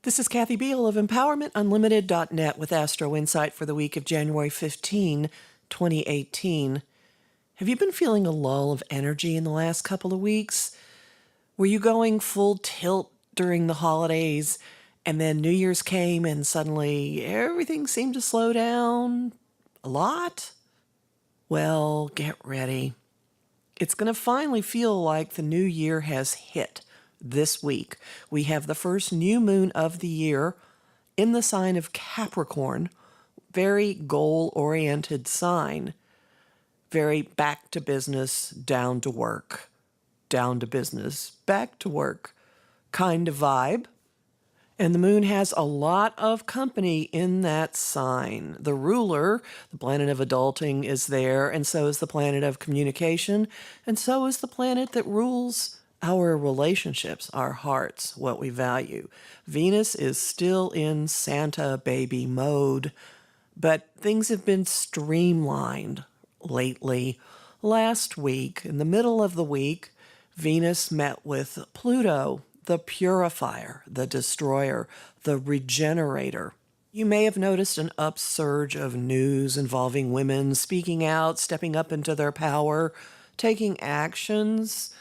This is Kathy Biehl of Empowermentunlimited.net with Astro-Insight for the week of January 15, 2018. Have you been feeling a lull of energy in the last couple of weeks? Were you going full tilt during the holidays, and then New Year's came and suddenly everything seemed to slow down a lot? Well, get ready. It's going to finally feel like the new year has hit. This week, we have the first new moon of the year in the sign of Capricorn, very goal-oriented sign, very back to business, down to work, down to business, back to work kind of vibe. And the moon has a lot of company in that sign. The ruler, the planet of adulting, is there, and so is the planet of communication, and so is the planet that rules our relationships, our hearts, what we value. Venus is still in Santa baby mode, but things have been streamlined lately. Last week, in the middle of the week, Venus met with Pluto, the purifier, the destroyer, the regenerator. You may have noticed an upsurge of news involving women speaking out, stepping up into their power, taking actions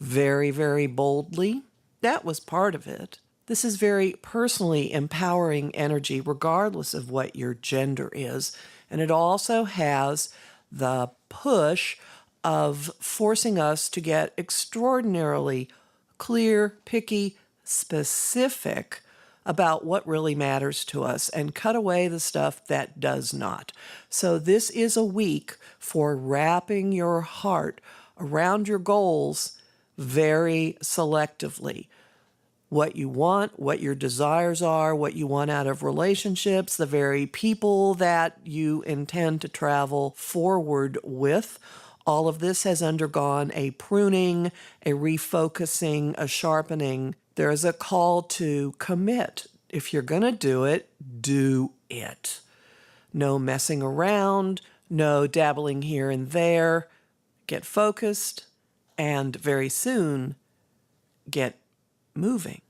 very, very boldly. That was part of it. This is very personally empowering energy, regardless of what your gender is. And it also has the push of forcing us to get extraordinarily clear, picky, specific about what really matters to us and cut away the stuff that does not. So this is a week for wrapping your heart around your goals very selectively. What you want, what your desires are, what you want out of relationships, the very people that you intend to travel forward with. All of this has undergone a pruning, a refocusing, a sharpening. There is a call to commit. If you're going to do it, do it. No messing around, no dabbling here and there. Get focused, and very soon get moving.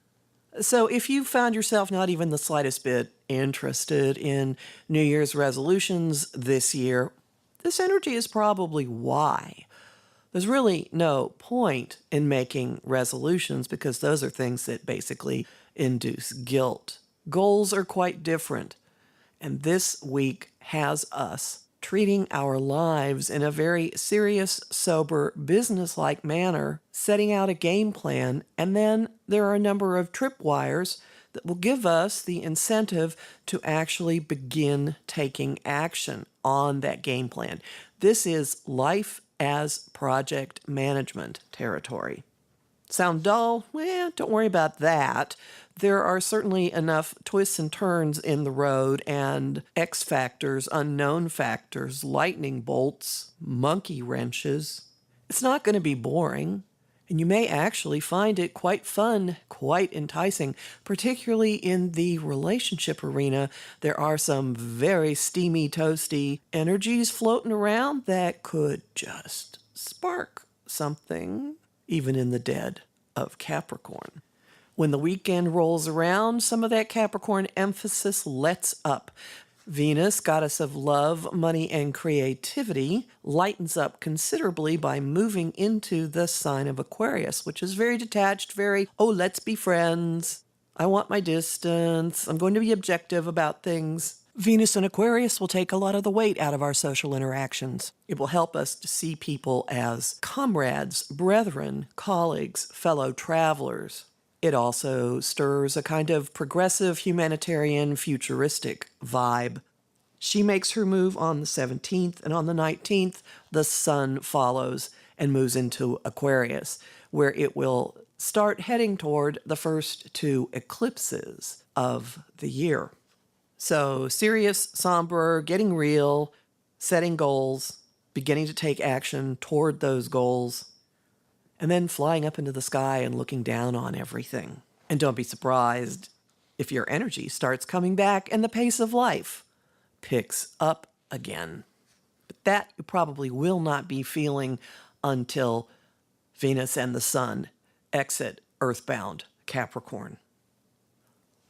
So if you found yourself not even the slightest bit interested in New Year's resolutions this year, this energy is probably why. There's really no point in making resolutions because those are things that basically induce guilt. Goals are quite different, and this week has us treating our lives in a very serious, sober, business-like manner, setting out a game plan, and then there are a number of tripwires that will give us the incentive to actually begin taking action on that game plan. This is life as project management territory. Sound dull? Well, don't worry about that. There are certainly enough twists and turns in the road and X factors, unknown factors, lightning bolts, monkey wrenches. It's not going to be boring, and you may actually find it quite fun, quite enticing, particularly in the relationship arena. There are some very steamy, toasty energies floating around that could just spark something, even in the dead of Capricorn. When the weekend rolls around, some of that Capricorn emphasis lets up. Venus, goddess of love, money, and creativity, lightens up considerably by moving into the sign of Aquarius, which is very detached, very, oh, let's be friends. I want my distance. I'm going to be objective about things. Venus in Aquarius will take a lot of the weight out of our social interactions. It will help us to see people as comrades, brethren, colleagues, fellow travelers. It also stirs a kind of progressive, humanitarian, futuristic vibe. She makes her move on the 17th, and on the 19th, the sun follows and moves into Aquarius, where it will start heading toward the first two eclipses of the year. So serious, somber, getting real, setting goals, beginning to take action toward those goals, and then flying up into the sky and looking down on everything. And don't be surprised if your energy starts coming back and the pace of life picks up again. But that you probably will not be feeling until Venus and the sun exit earthbound Capricorn.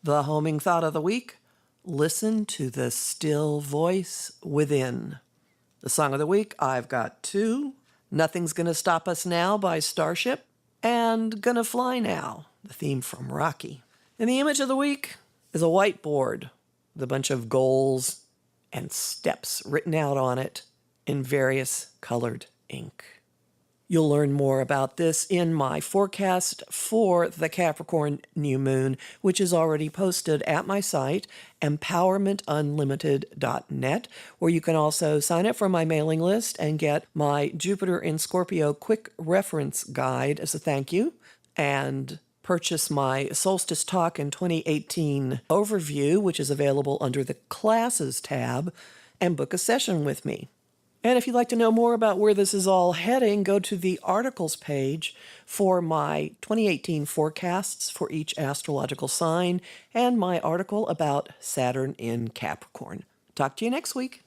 The homing thought of the week: listen to the still voice within. The song of the week, I've got two: Nothing's Gonna Stop Us Now by Starship, and Gonna Fly Now, the theme from Rocky. And the image of the week is a whiteboard with a bunch of goals and steps written out on it in various colored ink. You'll learn more about this in my forecast for the Capricorn new moon, which is already posted at my site, Empowermentunlimited.net, where you can also sign up for my mailing list and get my Jupiter in Scorpio quick reference guide as a thank you, and purchase my Solstice Talk in 2018 overview, which is available under the Classes tab, and book a session with me. And if you'd like to know more about where this is all heading, go to the articles page for my 2018 forecasts for each astrological sign and my article about Saturn in Capricorn. Talk to you next week.